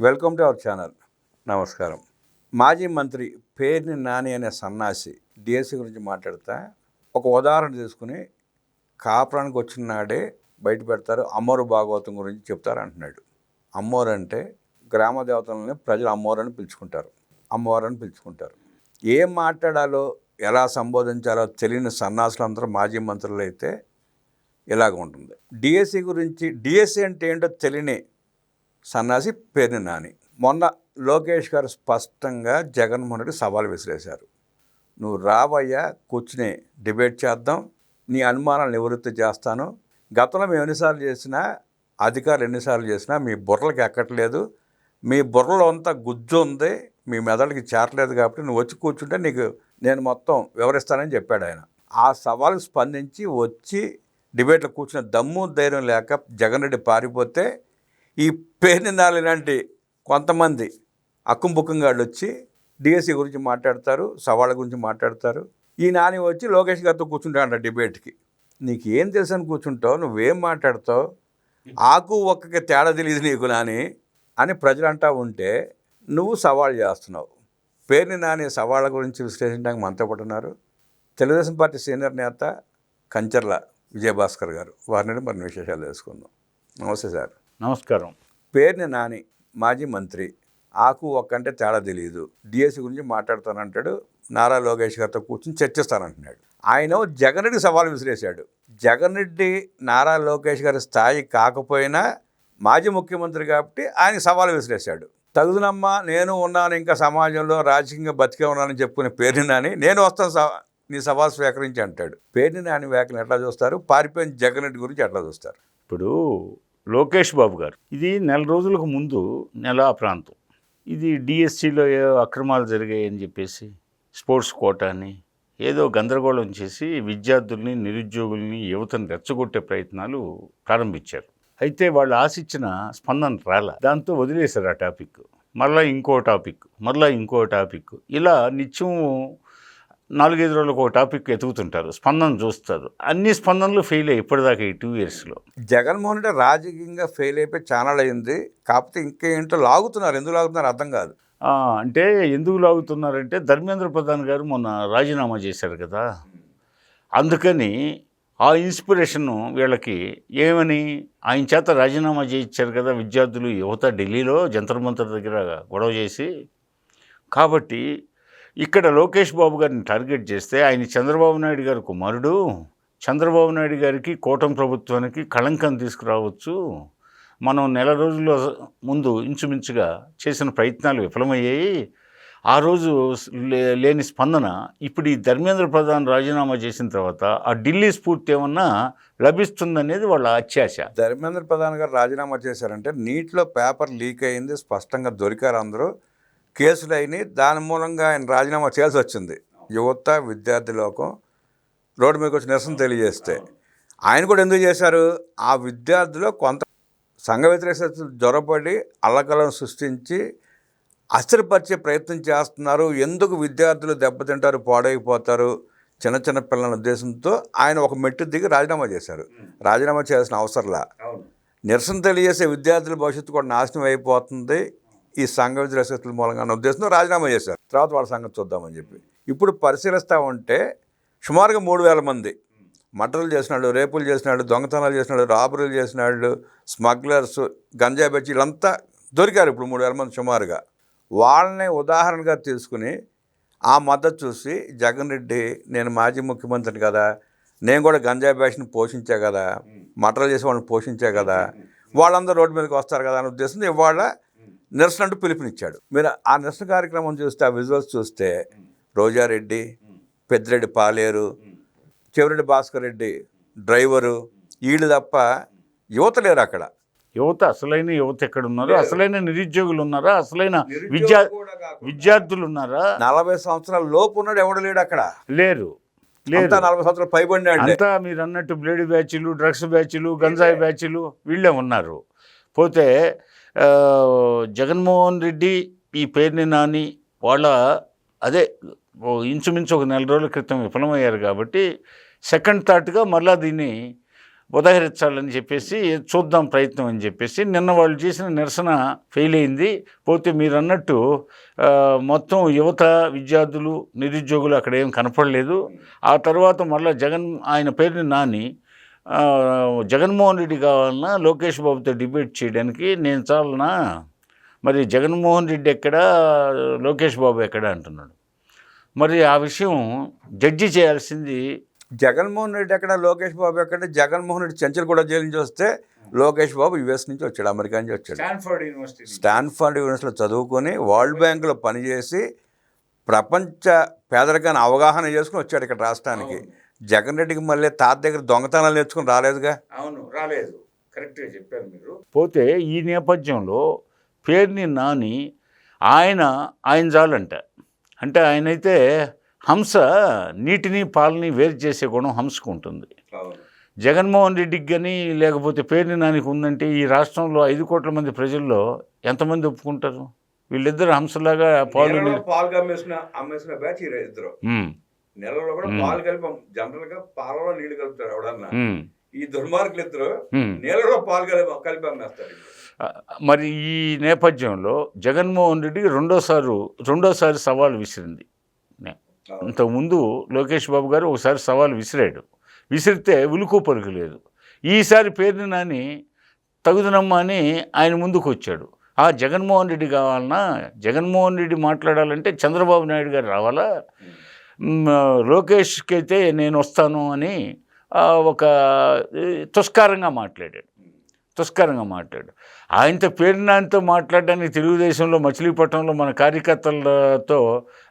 Welcome to our channel. నమస్కారం. మాజీ మంత్రి పేర్ని నాని అనే సన్నాసి డిఎస్సి గురించి మాట్లాడతా ఒక ఉదాహరణ తీసుకుని కాపురానికి వచ్చిన నాడే బయట పెడతారు. అమ్మోరు భాగవతం గురించి చెప్తారు అంటున్నాడు. అమ్మోరు అంటే గ్రామ దేవతలని ప్రజలు అమ్మోరని పిలుచుకుంటారు, అమ్మవారని పిలుచుకుంటారు. ఏం మాట్లాడాలో ఎలా సంబోధించాలో తెలియని సన్నాసులందరూ మాజీ మంత్రులు అయితే ఇలాగ ఉంటుంది. డిఎస్సి గురించి, డిఎస్సి అంటే ఏంటో తెలియని సన్నాసి పేర్ని నాని. మొన్న లోకేష్ గారు స్పష్టంగా జగన్మోహన్ రెడ్డి సవాల్ విసిరేశారు. నువ్వు రావయ్యా, కూర్చుని డిబేట్ చేద్దాం, నీ అనుమానాలు నివృత్తి చేస్తాను. గతంలో మేము ఎన్నిసార్లు చేసినా, అధికారులు ఎన్నిసార్లు చేసినా మీ బుర్రలకి ఎక్కట్లేదు, మీ బుర్రలో అంతా గుజ్జు ఉంది, మీ మెదడుకి చేరలేదు, కాబట్టి నువ్వు వచ్చి కూర్చుంటే నీకు నేను మొత్తం వివరిస్తానని చెప్పాడు ఆయన. ఆ సవాలు స్పందించి వచ్చి డిబేట్లో కూర్చున్న దమ్ము ధైర్యం లేక జగన్ రెడ్డి పారిపోతే ఈ పేర్ని నాని లాంటి కొంతమంది అక్కుంబుక్కంగాళ్ళు వచ్చి డిఎస్సి గురించి మాట్లాడతారు, సవాళ్ళ గురించి మాట్లాడతారు. ఈ నాని వచ్చి లోకేష్ గారితో కూర్చుంటాడంట డిబేట్కి. నీకు ఏం తెలుసు అని కూర్చుంటావు, నువ్వేం మాట్లాడతావు, ఆకు ఒక్కకి తేడా తెలియదు నీకు నాని అని ప్రజలు అంటా ఉంటే నువ్వు సవాల్ చేస్తున్నావు. పేర్ని నాని సవాళ్ళ గురించి విశ్లేషించడానికి మనతో పడుతున్నారు తెలుగుదేశం పార్టీ సీనియర్ నేత కంచర్ల విజయభాస్కర్ గారు. వారిని మరిన్ని విశేషాలు తెలుసుకుందాం. నమస్తే సార్. నమస్కారం. పేర్ని నాని మాజీ మంత్రి, ఆకు ఒక్కంటే తేడా తెలియదు, డిఎస్సి గురించి మాట్లాడతానంటాడు, నారా లోకేష్ గారితో కూర్చొని చర్చిస్తానంటున్నాడు. ఆయన జగన్ రెడ్డి సవాల్ విసిరేశాడు. జగన్ రెడ్డి నారా లోకేష్ గారి స్థాయి కాకపోయినా మాజీ ముఖ్యమంత్రి కాబట్టి ఆయన సవాల్ విసిరేశాడు. తగుదనమ్మా, నేను ఉన్నాను, ఇంకా సమాజంలో రాజకీయంగా బతికే ఉన్నానని చెప్పుకునే పేర్ని నాని నేను వస్తాను నీ సవాల్ స్వీకరించి అంటాడు. పేర్ని నాని వ్యాఖ్యలు ఎట్లా చూస్తారు, పారిపోయిన జగన్ రెడ్డి గురించి ఎట్లా చూస్తారు? ఇప్పుడు లోకేష్ బాబు గారు, ఇది నెల రోజులకు ముందు, నెల ప్రాంతం, ఇది డిఎస్సిలో అక్రమాలు జరిగాయని చెప్పేసి స్పోర్ట్స్ కోటాని ఏదో గందరగోళం చేసి విద్యార్థుల్ని, నిరుద్యోగుల్ని, యువతను రెచ్చగొట్టే ప్రయత్నాలు ప్రారంభించారు. అయితే వాళ్ళు ఆశించిన స్పందన రాల. దాంతో వదిలేశారు ఆ టాపిక్. మళ్ళీ ఇంకో టాపిక్, ఇలా నిత్యం 4-5 రోజులకు ఒక టాపిక్ ఎతుకుతుంటారు, స్పందన చూస్తారు. అన్ని స్పందనలు ఫెయిల్ అయ్యి ఇప్పటిదాకా ఈ 2 yearsలో. జగన్మోహన్ రెడ్డి రాజకీయంగా ఫెయిల్ అయిపోయి ఛానల్ అయింది. కాకపోతే ఇంకేంటో లాగుతున్నారు. ఎందుకు లాగుతున్నారు అర్థం కాదు. అంటే ఎందుకు లాగుతున్నారంటే ధర్మేంద్ర ప్రధాన్ గారు మొన్న రాజీనామా చేశారు కదా, అందుకని ఆ ఇన్స్పిరేషన్ వీళ్ళకి ఏమని ఆయన చేత రాజీనామా చేయించారు కదా విద్యార్థులు, యువత ఢిల్లీలో జంతర్ మంతర్ దగ్గర గొడవ చేసి. కాబట్టి ఇక్కడ లోకేష్ బాబు గారిని టార్గెట్ చేస్తే ఆయన చంద్రబాబు నాయుడు గారి కుమారుడు, చంద్రబాబు నాయుడు గారికి, కూటమి ప్రభుత్వానికి కళంకం తీసుకురావచ్చు. మనం నెల రోజుల ముందు ఇంచుమించుగా చేసిన ప్రయత్నాలు విఫలమయ్యాయి. ఆ రోజు లేని స్పందన ఇప్పుడు ఈ ధర్మేంద్ర ప్రధాన్ రాజీనామా చేసిన తర్వాత ఆ ఢిల్లీ స్ఫూర్తి ఏమన్నా లభిస్తుందనేది వాళ్ళ అత్యాశ. ధర్మేంద్ర ప్రధాన్ గారు రాజీనామా చేశారంటే నీటిలో పేపర్ లీక్ అయింది, స్పష్టంగా దొరికారు అందరూ, కేసులు అయినాయి. దాని మూలంగా ఆయన రాజీనామా చేయాల్సి వచ్చింది. యువత, విద్యార్థి లోకం రోడ్డు మీదకి వచ్చి నిరసన తెలియజేస్తే ఆయన కూడా ఎందుకు చేశారు, ఆ విద్యార్థులు కొంత సంఘ వ్యతిరేక శక్తులు జ్వరపడి అల్లకలను సృష్టించి అస్థిరపరిచే ప్రయత్నం చేస్తున్నారు, ఎందుకు విద్యార్థులు దెబ్బతింటారు, పాడైపోతారు చిన్న చిన్న పిల్లల ఉద్దేశంతో ఆయన ఒక మెట్టు దిగి రాజీనామా చేశారు. రాజీనామా చేయాల్సిన అవసరంలా, నిరసన తెలియజేసే విద్యార్థుల భవిష్యత్తు కూడా నాశనం అయిపోతుంది ఈ సంఘ వ్యతిరేక శక్తుల మూలంగా అన్న ఉద్దేశంతో రాజీనామా చేశారు. తర్వాత వాళ్ళ సంగతి చూద్దామని చెప్పి ఇప్పుడు పరిశీలిస్తూ ఉంటే సుమారుగా 3,000 మంది మర్డర్లు చేసినాడు, రేపులు చేసినాడు, దొంగతనాలు చేసినాడు, రాబరీలు చేసినాడు, స్మగ్లర్స్, గంజాయి బెచ్చి, వీళ్ళంతా దొరికారు ఇప్పుడు 3,000 మంది సుమారుగా. వాళ్ళని ఉదాహరణగా తీసుకుని ఆ మద్దతు చూసి జగన్ రెడ్డి, నేను మాజీ ముఖ్యమంత్రిని కదా, నేను కూడా గంజాయి బ్యాచ్ని పోషించా కదా, మర్డర్లు చేసి వాళ్ళని పోషించా కదా, వాళ్ళందరూ రోడ్డు మీదకి వస్తారు కదా అనే ఉద్దేశంతో ఇవాళ నిరసన అంటూ పిలుపునిచ్చాడు. మీరు ఆ నిరసన కార్యక్రమం చూస్తే, ఆ విజువల్స్ చూస్తే రోజారెడ్డి, పెద్దిరెడ్డి పాలేరు, చెవిరెడ్డి భాస్కర్ రెడ్డి డ్రైవరు, వీళ్ళు తప్ప యువత లేరు అక్కడ. అసలైన యువత ఎక్కడ ఉన్నారో, అసలైన నిరుద్యోగులు ఉన్నారా, అసలైన విద్యార్థులు ఉన్నారా? 40 సంవత్సరాల లోపు ఉన్నాడు ఎవడు లేడు అక్కడ. లేరు. 40 సంవత్సరాలు పైబడినాడు. అంతా మీరు అన్నట్టు బ్లేడ్ బ్యాచ్లు, డ్రగ్స్ బ్యాచ్లు, గంజాయి బ్యాచ్లు వీళ్ళే ఉన్నారు. పోతే జగన్మోహన్ రెడ్డి, ఈ పేర్ని నాని వాళ్ళ అదే ఇంచుమించు ఒక నెల రోజుల క్రితం విఫలమయ్యారు కాబట్టి సెకండ్ థాట్గా మళ్ళా దీన్ని ఉదహరించాలని చెప్పేసి చూద్దాం ప్రయత్నం అని చెప్పేసి నిన్న వాళ్ళు చేసిన నిరసన ఫెయిల్ అయింది. పోతే మీరు అన్నట్టు మొత్తం యువత, విద్యార్థులు, నిరుద్యోగులు అక్కడ ఏం కనపడలేదు. ఆ తర్వాత మళ్ళీ ఆయన పేరుని నాని జగన్మోహన్ రెడ్డి కావాలన్నా లోకేష్ బాబుతో డిబేట్ చేయడానికి నేను చాలనా, మరి జగన్మోహన్ రెడ్డి ఎక్కడా, లోకేష్ బాబు ఎక్కడా అంటున్నాడు. మరి ఆ విషయం జడ్జి చేయాల్సింది. జగన్మోహన్ రెడ్డి ఎక్కడ, లోకేష్ బాబు ఎక్కడ? జగన్మోహన్ రెడ్డి చెంచల్గూడ జైలు నుంచి వస్తే లోకేష్ బాబు యుఎస్ నుంచి వచ్చాడు, అమెరికా నుంచి వచ్చాడు. స్టాన్ఫర్డ్ యూనివర్సిటీలో చదువుకొని వరల్డ్ బ్యాంకులో పనిచేసి ప్రపంచ పేదరికాన్ని అవగాహన చేసుకుని వచ్చాడు ఇక్కడ రాష్ట్రానికి. జగన్ రెడ్డికి మళ్ళీ తాత దగ్గర దొంగతనాలు నేర్చుకుని రాలేదుగా. అవును, రాలేదు. కరెక్ట్గా చెప్పారు మీరు. పోతే ఈ నేపథ్యంలో పేరుని నాని ఆయన చాలంట. అంటే ఆయనైతే హంస నీటిని పాలని వేరు చేసే గుణం హంసకు ఉంటుంది. జగన్మోహన్ రెడ్డికి కానీ లేకపోతే పేరుని నానికి ఉందంటే ఈ రాష్ట్రంలో 5 కోట్ల మంది ప్రజల్లో ఎంతమంది ఒప్పుకుంటారు? వీళ్ళిద్దరు హంసలాగా పాలు అమ్మేసిన బ్యాచ్ ఇద్దరు నెలలో కూడా పాలు కలిపి జనరల్ గా పాలలో నీళ్లు కలుపుతారు ఎవడన్నా. ఈ దుర్మార్గులు ఇద్దరు నీళ్ళలో పాలు కలిపి అమ్మేస్తారు. మరి ఈ నేపథ్యంలో జగన్మోహన్ రెడ్డికి రెండోసారి సవాల్ విసిరింది. ఇంతకుముందు లోకేష్ బాబు గారు ఒకసారి సవాల్ విసిరితే ఉలుకు పలుకు లేదు. ఈసారి పేరుని నాని తగుదనమ్మా అని ఆయన ముందుకు వచ్చాడు. జగన్మోహన్ రెడ్డి కావాలన్నా, జగన్మోహన్ రెడ్డి మాట్లాడాలంటే చంద్రబాబు నాయుడు గారు రావాలా, లోకేష్కి అయితే నేను వస్తాను అని ఒక తుస్కారంగా మాట్లాడాడు. ఆయనతో పేరునానితో మాట్లాడడానికి తెలుగుదేశంలో మచిలీపట్నంలో మన కార్యకర్తలతో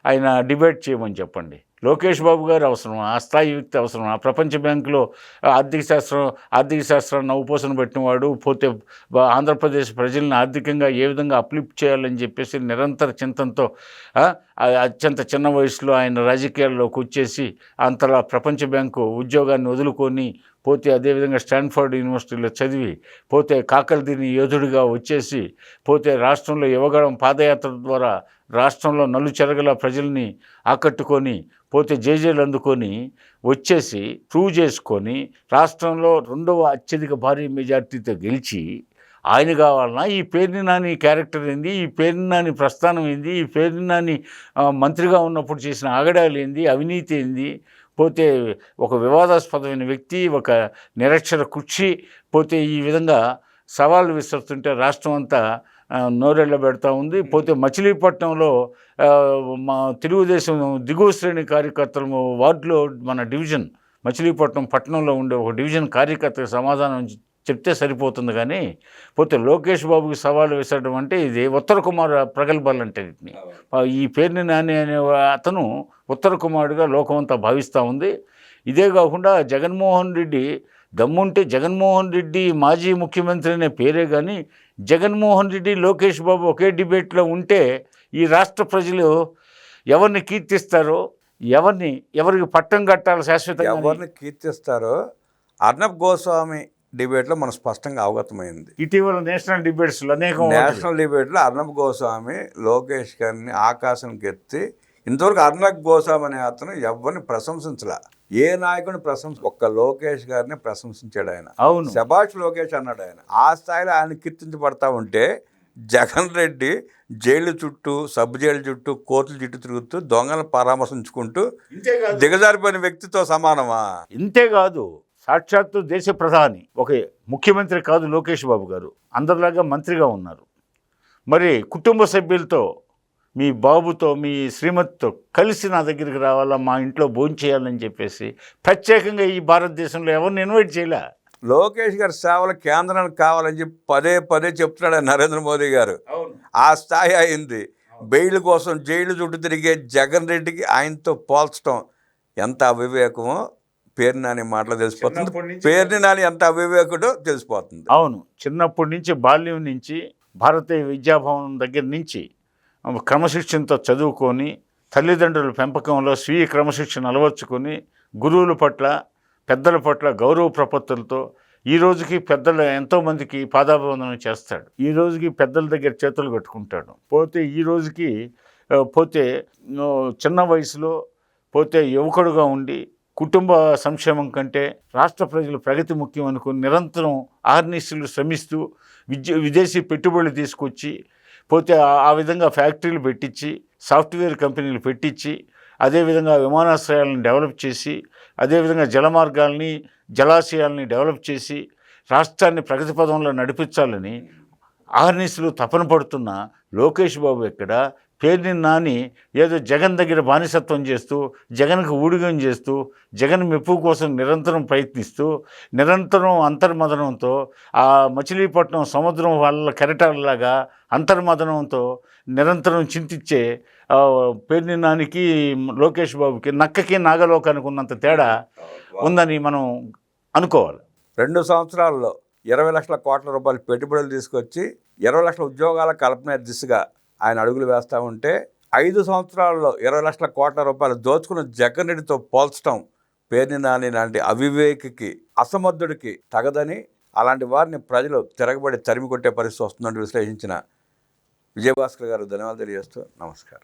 ఆయన డిబేట్ చేయమని చెప్పండి. లోకేష్ బాబు గారు అవసరం, ఆ స్థాయి వ్యక్తి అవసరం. ఆ ప్రపంచ బ్యాంకులో ఆర్థిక శాస్త్రాన్ని నవ్వుపోసన పెట్టినవాడు. పోతే ఆంధ్రప్రదేశ్ ప్రజల్ని ఆర్థికంగా ఏ విధంగా అప్లిఫ్ట్ చేయాలని చెప్పేసి నిరంతర చింతనతో అత్యంత చిన్న వయసులో ఆయన రాజకీయాల్లోకి వచ్చేసి అంతలా ప్రపంచ బ్యాంకు ఉద్యోగాన్ని వదులుకొని పోతే అదేవిధంగా స్టాన్ఫర్డ్ యూనివర్సిటీలో చదివి పోతే కాకలదీని యోధుడిగా వచ్చేసి పోతే రాష్ట్రంలో యువగళం పాదయాత్ర ద్వారా రాష్ట్రంలో నలుచెరగల ప్రజల్ని ఆకట్టుకొని పోతే జేజేలు అందుకొని వచ్చేసి ప్రూవ్ చేసుకొని రాష్ట్రంలో 2వ అత్యధిక భారీ మెజార్టీతో గెలిచి ఆయన కావాలన్నా ఈ పేరుని నాని క్యారెక్టర్ ఏంది, ఈ పేరుని నాని ప్రస్థానం ఏంది, ఈ పేరుని నాని మంత్రిగా ఉన్నప్పుడు చేసిన ఆగడాలు ఏంది, అవినీతి ఏంది, పోతే ఒక వివాదాస్పదమైన వ్యక్తి, ఒక నిరక్షర కుర్చీ పోతే ఈ విధంగా సవాళ్ళు విసురుతుంటే రాష్ట్రం అంతా నోరెళ్ళ పెడతా ఉంది. పోతే మచిలీపట్నంలో మా తెలుగుదేశం దిగువ శ్రేణి కార్యకర్తలు వార్డులో మన డివిజన్ మచిలీపట్నం పట్టణంలో ఉండే ఒక డివిజన్ కార్యకర్తకు సమాధానం చెప్తే సరిపోతుంది. కానీ పోతే లోకేష్ బాబుకి సవాలు విసరడం అంటే ఇది ఉత్తర కుమార్ ప్రగల్భాలు అంటే ఈ పేరుని నాని అనే అతను ఉత్తర కుమారుడిగా లోకమంతా భావిస్తూ ఉంది. ఇదే కాకుండా జగన్మోహన్ రెడ్డి దమ్ముంటే జగన్మోహన్ రెడ్డి మాజీ ముఖ్యమంత్రి అనే పేరే కానీ జగన్మోహన్ రెడ్డి లోకేష్ బాబు ఒకే డిబేట్లో ఉంటే ఈ రాష్ట్ర ప్రజలు ఎవరిని కీర్తిస్తారో, ఎవరికి పట్టం కట్టాలో శాశ్వతంగా ఎవరిని కీర్తిస్తారో అర్నబ్ గోస్వామి డిబేట్లో మనం స్పష్టంగా అవగతమైంది. ఇటీవల నేషనల్ డిబేట్స్లో అర్నబ్ గోస్వామి లోకేష్ గారిని ఆకాశానికి ఎత్తి ఇంతవరకు అర్నబ్ గోస్వామి అనే అతను ఎవరిని ప్రశంసించలే. ఏ నాయకుడిని ఒక్క లోకేష్ గారిని ప్రశంసించాడు ఆయన. అవును, శభాష్ లోకేష్ అన్నాడు ఆయన. ఆ స్థాయిలో ఆయన కీర్తించబడతా ఉంటే జగన్ రెడ్డి జైలు చుట్టూ, సబ్ జైలు చుట్టూ, కోర్టుల చుట్టూ తిరుగుతూ దొంగలను పరామర్శించుకుంటూ దిగజారిపోయిన వ్యక్తితో సమానమా? ఇంతేకాదు, సాక్షాత్తు దేశ ప్రధాని ఒక ముఖ్యమంత్రి కాదు లోకేష్ బాబు గారు, అందరిలాగా మంత్రిగా ఉన్నారు. మరి కుటుంబ సభ్యులతో, మీ బాబుతో, మీ శ్రీమతితో కలిసి నా దగ్గరికి రావాలా, మా ఇంట్లో భోంచేయాలని చెప్పేసి ప్రత్యేకంగా ఈ భారతదేశంలో ఎవరిని ఇన్వైట్ చేయలే. లోకేష్ గారి సేవలు కేంద్రానికి కావాలని చెప్పి పదే చెప్తున్నాడు నరేంద్ర మోదీ గారు. ఆ స్థాయి అయింది. బెయిల్ కోసం జైలు చుట్టూ తిరిగే జగన్ రెడ్డికి ఆయనతో పోల్చడం ఎంత అవివేకమో పేరుని నాని మాటలు తెలిసిపోతుంది. పేరుని నాని ఎంత అవివేకుడో తెలిసిపోతుంది. అవును, చిన్నప్పటి నుంచి బాల్యం నుంచి భారతీయ విద్యాభవనం దగ్గర నుంచి క్రమశిక్షణతో చదువుకొని తల్లిదండ్రుల పెంపకంలో స్వీయ క్రమశిక్షణ అలవర్చుకొని గురువుల పట్ల, పెద్దల పట్ల గౌరవ ప్రపత్తులతో ఈ రోజుకి పెద్దలు ఎంతోమందికి పాదాభివందనం చేస్తాడు. ఈ రోజుకి పెద్దల దగ్గర చేతులు కట్టుకుంటాడు. పోతే ఈ రోజుకి చిన్న వయసులో పోతే యువకుడుగా ఉండి కుటుంబ సంక్షేమం కంటే రాష్ట్ర ప్రజల ప్రగతి ముఖ్యం అనుకుని నిరంతరం ఆర్నిస్టులు శ్రమిస్తూ విదేశీ పెట్టుబడులు తీసుకొచ్చి పోతే ఆ విధంగా ఫ్యాక్టరీలు పెట్టించి సాఫ్ట్వేర్ కంపెనీలు పెట్టించి అదేవిధంగా విమానాశ్రయాలను డెవలప్ చేసి అదేవిధంగా జలమార్గాల్ని జలాశయాల్ని డెవలప్ చేసి రాష్ట్రాన్ని ప్రగతి పదంలో నడిపించాలని ఆర్నిస్టులు తపన పడుతున్న లోకేష్ బాబు ఎక్కడ పేరుని నాని ఏదో జగన్ దగ్గర బానిసత్వం చేస్తూ జగన్కు ఊడిగం చేస్తూ జగన్ మెప్పు కోసం నిరంతరం ప్రయత్నిస్తూ నిరంతరం అంతర్మదనంతో ఆ మచిలీపట్నం సముద్రం వాళ్ళ కెరటాలలాగా అంతర్మదనంతో నిరంతరం చింతించే పేరుని నానికి లోకేష్ బాబుకి నక్కకి నాగలోకానికి ఉన్నంత తేడా ఉందని మనం అనుకోవాలి. 2 సంవత్సరాల్లో 20 లక్షల కోట్ల రూపాయలు పెట్టుబడులు తీసుకొచ్చి 20 లక్షల ఉద్యోగాల కల్పన దిశగా ఆయన అడుగులు వేస్తూ ఉంటే 5 సంవత్సరాల్లో 20 లక్షల కోట్ల రూపాయలు దోచుకున్న జగన్ రెడ్డితో పోల్చడం పేరుని నాని లాంటి అవివేకికి అసమర్థుడికి తగదని, అలాంటి వారిని ప్రజలు తిరగబడి తరిమి కొట్టే పరిస్థితి వస్తుందంటూ విశ్లేషించిన విజయభాస్కర్ గారు ధన్యవాదాలు తెలియజేస్తూ నమస్కారం.